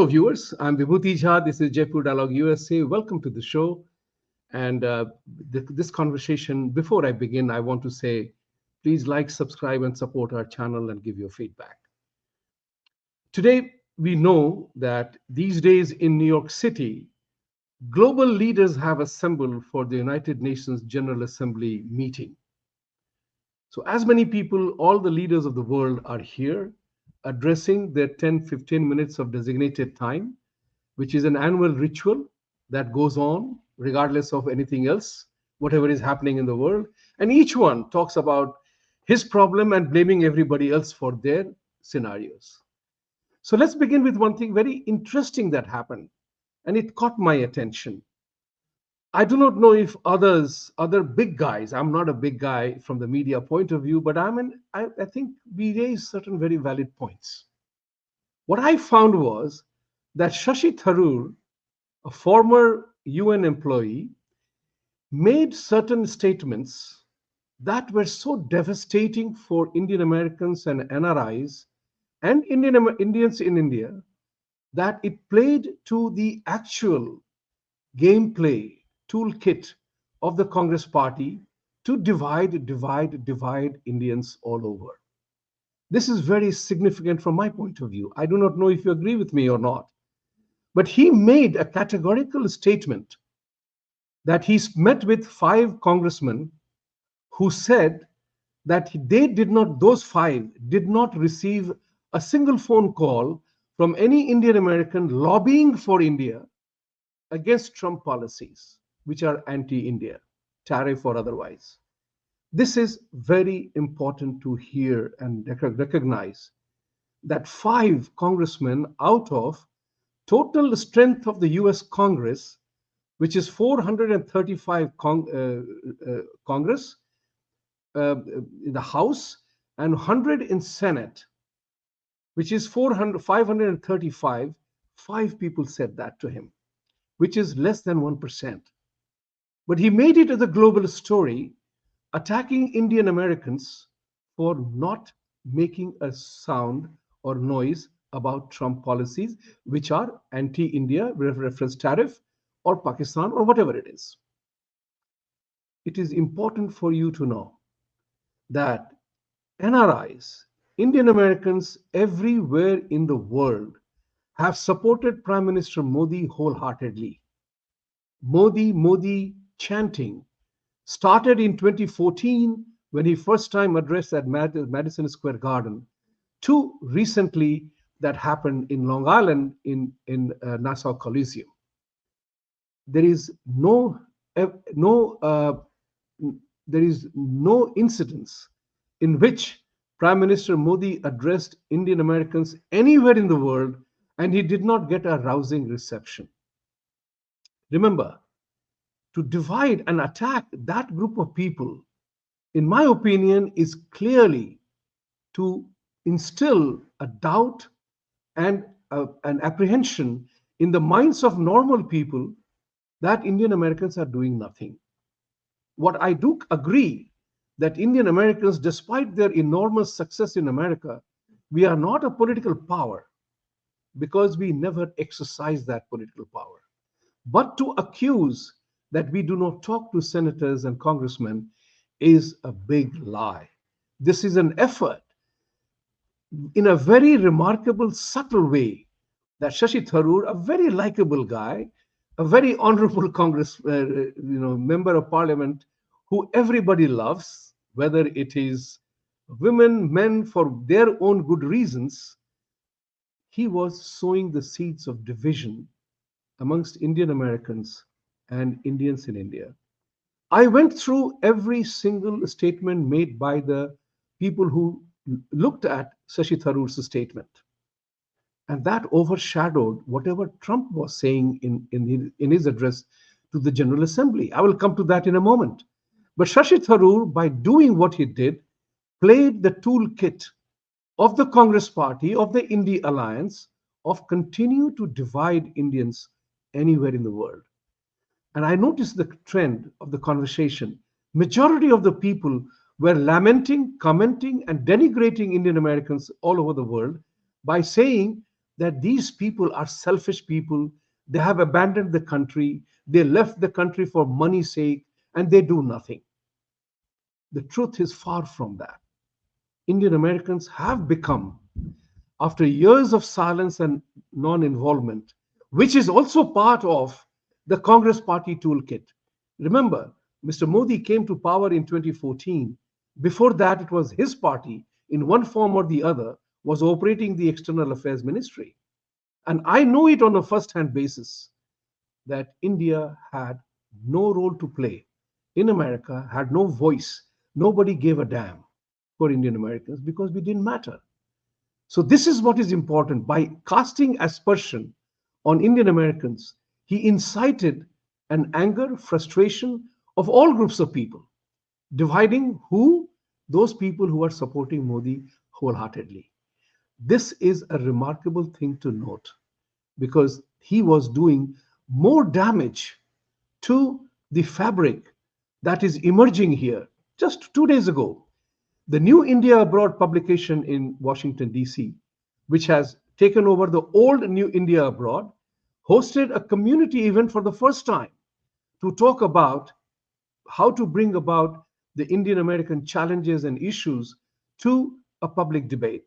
Hello, viewers. I'm Vibhuti Jha. This is Jaipur Dialogue USA. Welcome to the show. And this conversation, before I begin, I want to say, please like, subscribe, and support our channel and give your feedback. Today, we know that these days in New York City, global leaders have assembled for the United Nations General Assembly meeting. So as many people, all the leaders of the world are here addressing their 10-15 minutes of designated time, which is an annual ritual that goes on regardless of anything else, whatever is happening in the world. And each one talks about his problem and blaming everybody else for their scenarios. So let's begin with one thing very interesting that happened, and it caught my attention. I do not know if other big guys, I'm not a big guy from the media point of view, but I think we raised certain very valid points. What I found was that Shashi Tharoor, a former UN employee, made certain statements that were so devastating for Indian Americans and NRIs and Indians in India that it played to the actual gameplay toolkit of the Congress party to divide Indians all over. This is very significant from my point of view. I do not know if you agree with me or not, but he made a categorical statement that he's met with 5 congressmen who said that those 5 did not receive a single phone call from any Indian American lobbying for India against Trump policies, which are anti-India, tariff or otherwise. This is very important to hear and recognize that 5 congressmen out of total strength of the US Congress, which is 435 Congress in the House and 100 in Senate, which is 535, 5 people said that to him, which is less than 1%. But he made it as a global story, attacking Indian Americans for not making a sound or noise about Trump policies, which are anti-India, reference tariff, or Pakistan, or whatever it is. It is important for you to know that NRIs, Indian Americans everywhere in the world, have supported Prime Minister Modi wholeheartedly. Modi chanting started in 2014 when he first time addressed at Madison Square Garden, to recently that happened in Long Island in Nassau Coliseum. There is no incidence in which Prime Minister Modi addressed Indian Americans anywhere in the world and he did not get a rousing reception. Remember, to divide and attack that group of people, in my opinion, is clearly to instill a doubt and an apprehension in the minds of normal people that Indian Americans are doing nothing. What I do agree that Indian Americans, despite their enormous success in America, we are not a political power because we never exercise that political power. But to accuse that we do not talk to senators and congressmen is a big lie. This is an effort in a very remarkable, subtle way that Shashi Tharoor, a very likable guy, a very honorable member of parliament who everybody loves, whether it is women, men, for their own good reasons, he was sowing the seeds of division amongst Indian Americans and Indians in India. I went through every single statement made by the people who looked at Shashi Tharoor's statement. And that overshadowed whatever Trump was saying in his address to the General Assembly. I will come to that in a moment. But Shashi Tharoor, by doing what he did, played the toolkit of the Congress Party, of the India Alliance, of continue to divide Indians anywhere in the world. And I noticed the trend of the conversation. Majority of the people were lamenting, commenting, and denigrating Indian Americans all over the world by saying that these people are selfish people. They have abandoned the country. They left the country for money's sake and they do nothing. The truth is far from that. Indian Americans have become, after years of silence and non involvement, which is also part of the Congress Party toolkit. Remember, Mr. Modi came to power in 2014. Before that, it was his party, in one form or the other, was operating the External Affairs Ministry. And I know it on a first hand basis that India had no role to play in America, had no voice. Nobody gave a damn for Indian Americans because we didn't matter. So, this is what is important. By casting aspersion on Indian Americans, he incited an anger, frustration of all groups of people, dividing who? Those people who are supporting Modi wholeheartedly. This is a remarkable thing to note because he was doing more damage to the fabric that is emerging here. Just 2 days ago, the new India Abroad publication in Washington, D.C., which has taken over the old New India Abroad, hosted a community event for the first time to talk about how to bring about the Indian American challenges and issues to a public debate.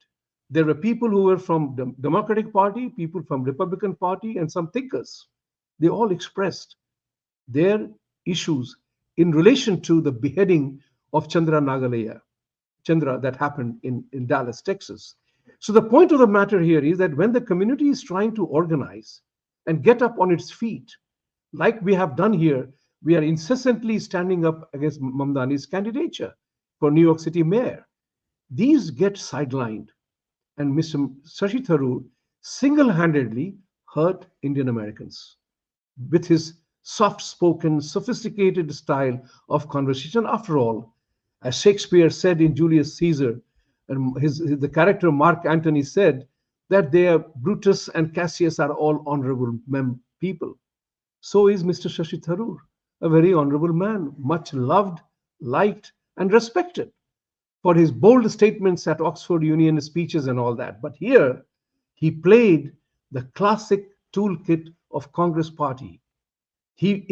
There were people who were from the Democratic Party, people from Republican Party, and some thinkers. They all expressed their issues in relation to the beheading of Chandra that happened in Dallas, Texas. So the point of the matter here is that when the community is trying to organize and get up on its feet, like we have done here, we are incessantly standing up against Mamdani's candidature for New York City mayor. These get sidelined, and Mr. Shashi Tharoor single-handedly hurt Indian Americans with his soft-spoken, sophisticated style of conversation. After all, as Shakespeare said in Julius Caesar, and the character Mark Antony said that Brutus and Cassius are all honorable people. So is Mr. Shashi Tharoor, a very honorable man, much loved, liked, and respected for his bold statements at Oxford Union speeches and all that. But here, he played the classic toolkit of Congress Party. He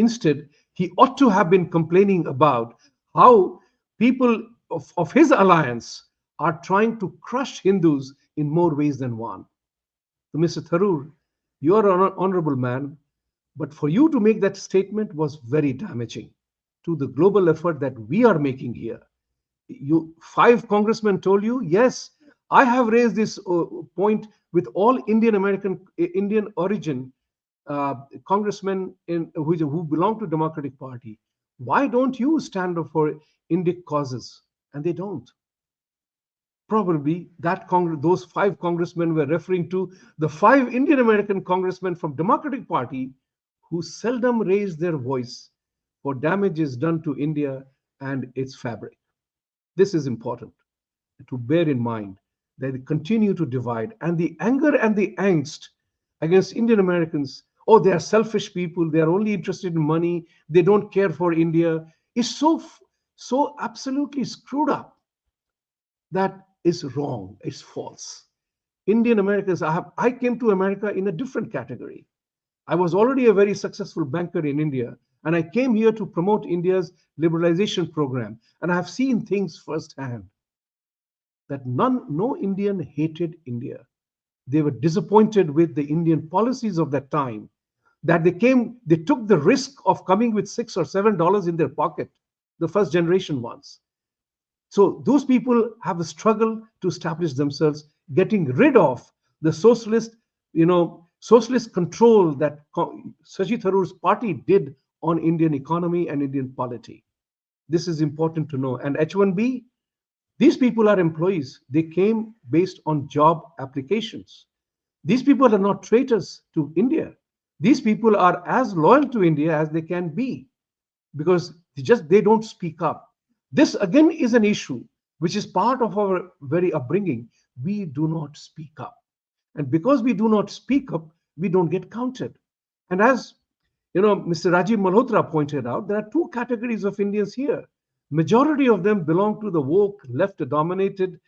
ought to have been complaining about how people of his alliance are trying to crush Hindus in more ways than one. So, Mr. Tharoor, you are an honorable man, but for you to make that statement was very damaging to the global effort that we are making here. Five congressmen told you, yes, I have raised this point with all Indian origin congressmen who belong to Democratic Party. Why don't you stand up for Indic causes? And they don't. Probably those five congressmen were referring to the five Indian American congressmen from Democratic Party who seldom raised their voice for damages done to India and its fabric. This is important to bear in mind that they continue to divide, and the anger and the angst against Indian Americans, oh, they are selfish people, they are only interested in money, they don't care for India, is so absolutely screwed up. That is wrong, it's false. Indian Americans, I came to America in a different category. I was already a very successful banker in India, and I came here to promote India's liberalization program. And I have seen things firsthand that no Indian hated India. They were disappointed with the Indian policies of that time, that they took the risk of coming with $6 or $7 in their pocket, the first generation ones. So those people have a struggle to establish themselves, getting rid of the socialist control that Shashi Tharoor's party did on Indian economy and Indian polity. This is important to know. And H-1B, these people are employees. They came based on job applications. These people are not traitors to India. These people are as loyal to India as they can be because they don't speak up. This again is an issue which is part of our very upbringing. We do not speak up. And because we do not speak up, we don't get counted. And as Mr. Rajiv Malhotra pointed out, there are two categories of Indians here. Majority of them belong to the woke, left-dominated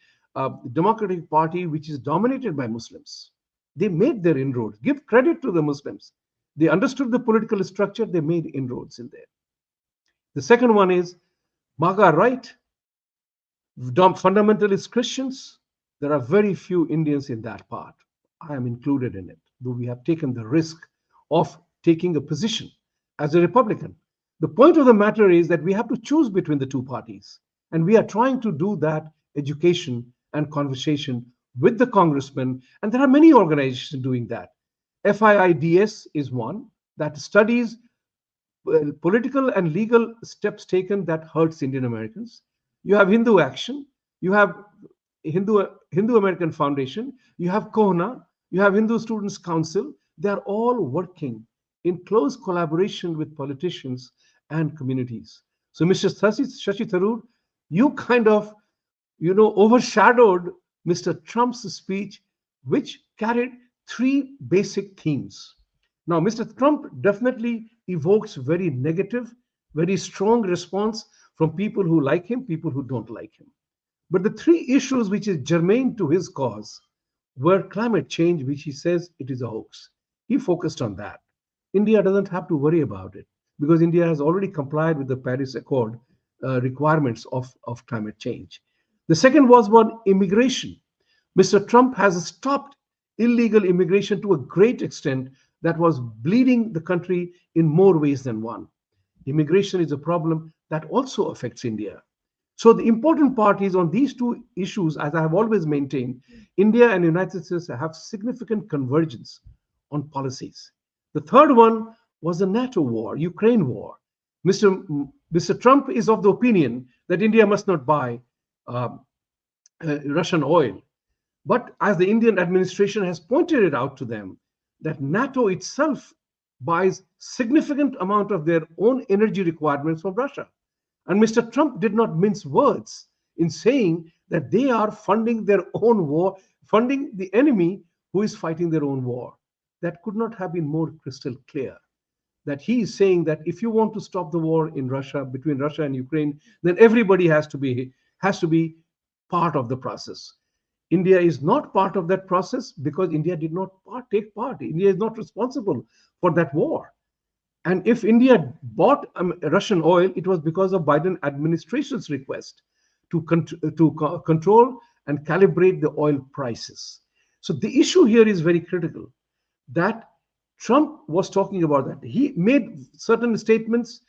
Democratic Party, which is dominated by Muslims. They made their inroads. Give credit to the Muslims. They understood the political structure, they made inroads in there. The second one is MAGA right, fundamentalist Christians. There are very few Indians in that part. I am included in it, though we have taken the risk of taking a position as a Republican. The point of the matter is that we have to choose between the two parties. And we are trying to do that education and conversation with the congressmen. And there are many organizations doing that. FIIDS is one that studies political and legal steps taken that hurts Indian Americans. You have Hindu Action, you have Hindu American Foundation, you have Kohana, you have Hindu Students Council. They are all working in close collaboration with politicians and communities. So, Mr. Shashi Tharoor, you kind of, overshadowed Mr. Trump's speech, which carried three basic themes. Now, Mr. Trump definitely evokes very negative, very strong response from people who like him, people who don't like him. But the three issues which is germane to his cause were climate change, which he says it is a hoax. He focused on that. India doesn't have to worry about it because India has already complied with the Paris Accord requirements of climate change. The second was on immigration. Mr. Trump has stopped illegal immigration to a great extent that was bleeding the country in more ways than one. Immigration is a problem that also affects India. So the important part is on these two issues, as I have always maintained, India and United States have significant convergence on policies. The third one was the NATO war, Ukraine war. Mr. Trump is of the opinion that India must not buy Russian oil. But as the Indian administration has pointed it out to them, that NATO itself buys significant amount of their own energy requirements from Russia. And Mr. Trump did not mince words in saying that they are funding their own war, funding the enemy who is fighting their own war. That could not have been more crystal clear. That he is saying that if you want to stop the war in Russia, between Russia and Ukraine, then everybody has to be part of the process. India is not part of that process because India did not take part. India is not responsible for that war. And if India bought Russian oil, it was because of Biden administration's request to control and calibrate the oil prices. So the issue here is very critical that Trump was talking about that. He made certain statements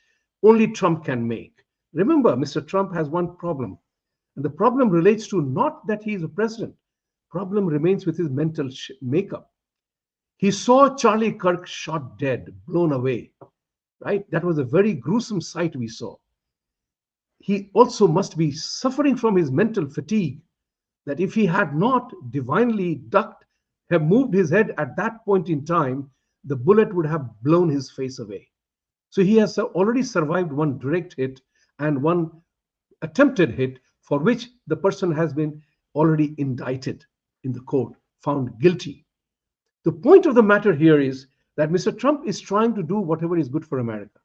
only Trump can make. Remember, Mr. Trump has one problem. And the problem relates to not that he is a president. Problem remains with his mental makeup. He saw Charlie Kirk shot dead, blown away, right? That was a very gruesome sight we saw. He also must be suffering from his mental fatigue, that if he had not divinely ducked, have moved his head at that point in time, the bullet would have blown his face away. So he has already survived one direct hit and one attempted hit for which the person has been already indicted in the court, found guilty. The point of the matter here is that Mr. Trump is trying to do whatever is good for America.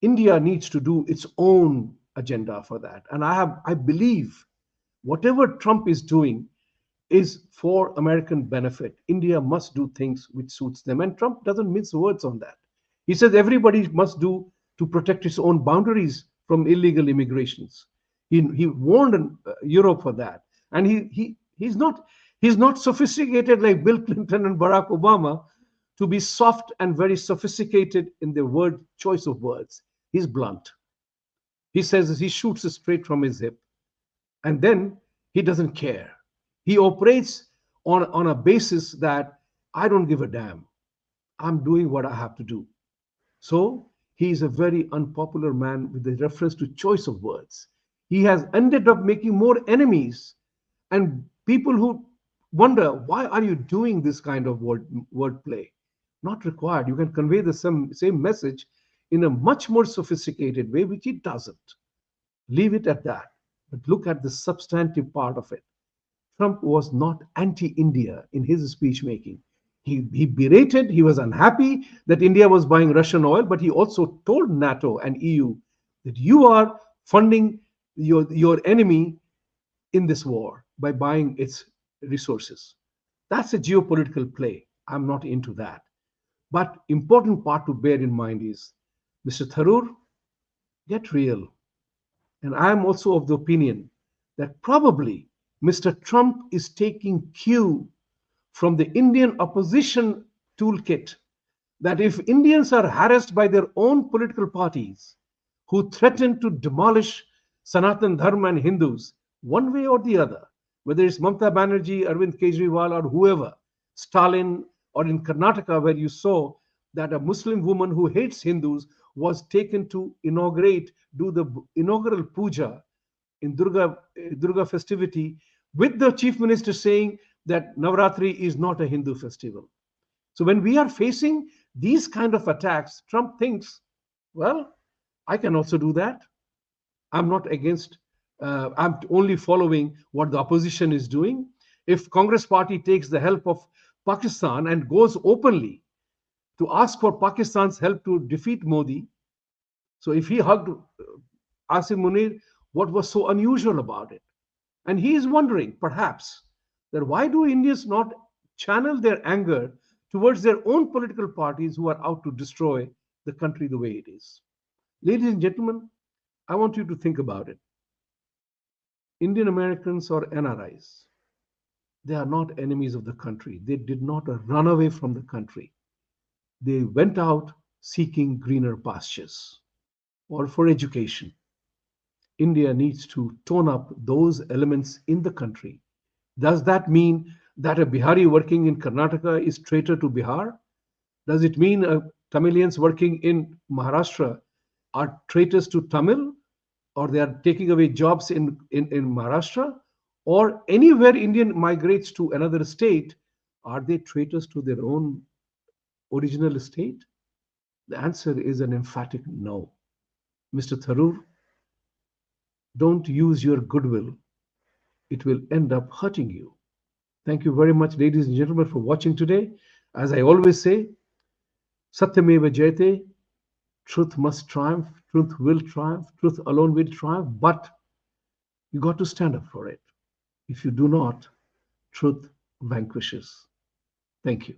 India needs to do its own agenda for that. And I believe whatever Trump is doing is for American benefit. India must do things which suits them. And Trump doesn't mince words on that. He says everybody must do to protect its own boundaries from illegal immigrations. He warned Europe for that. And he's not sophisticated like Bill Clinton and Barack Obama to be soft and very sophisticated in the choice of words. He's blunt. He says he shoots straight from his hip. And then he doesn't care. He operates on a basis that I don't give a damn. I'm doing what I have to do. So he is a very unpopular man with the reference to choice of words. He has ended up making more enemies and people who wonder, why are you doing this kind of wordplay? Not required. You can convey the same message in a much more sophisticated way, which he doesn't. Leave it at that. But look at the substantive part of it. Trump was not anti-India in his speech making. He berated, he was unhappy that India was buying Russian oil, but he also told NATO and EU that you are funding your enemy in this war by buying its resources. That's a geopolitical play. I'm not into that. But important part to bear in mind is, Mr. Tharoor, get real. And I am also of the opinion that probably Mr. Trump is taking cue from the Indian opposition toolkit, that if Indians are harassed by their own political parties who threaten to demolish Sanatan Dharma and Hindus, one way or the other, whether it's Mamata Banerjee, Arvind Kejriwal, or whoever, Stalin, or in Karnataka, where you saw that a Muslim woman who hates Hindus was taken to do the inaugural puja in Durga festivity, with the chief minister saying that Navratri is not a Hindu festival. So when we are facing these kind of attacks, Trump thinks, well, I can also do that. I'm not against, I'm only following what the opposition is doing. If Congress party takes the help of Pakistan and goes openly to ask for Pakistan's help to defeat Modi, so if he hugged Asim Munir, what was so unusual about it? And he is wondering, perhaps, that why do Indians not channel their anger towards their own political parties who are out to destroy the country the way it is? Ladies and gentlemen, I want you to think about it. Indian Americans or NRIs, they are not enemies of the country. They did not run away from the country. They went out seeking greener pastures or for education. India needs to tone up those elements in the country. Does that mean that a Bihari working in Karnataka is traitor to Bihar? Does it mean Tamilians working in Maharashtra are traitors to Tamil, or they are taking away jobs in Maharashtra? Or anywhere Indian migrates to another state, are they traitors to their own original state? The answer is an emphatic no. Mr. Tharoor, don't use your goodwill. It will end up hurting you. Thank you very much, ladies and gentlemen, for watching today. As I always say, Satyameva Jayate, truth must triumph, truth will triumph, truth alone will triumph, but you got to stand up for it. If you do not, truth vanquishes. Thank you.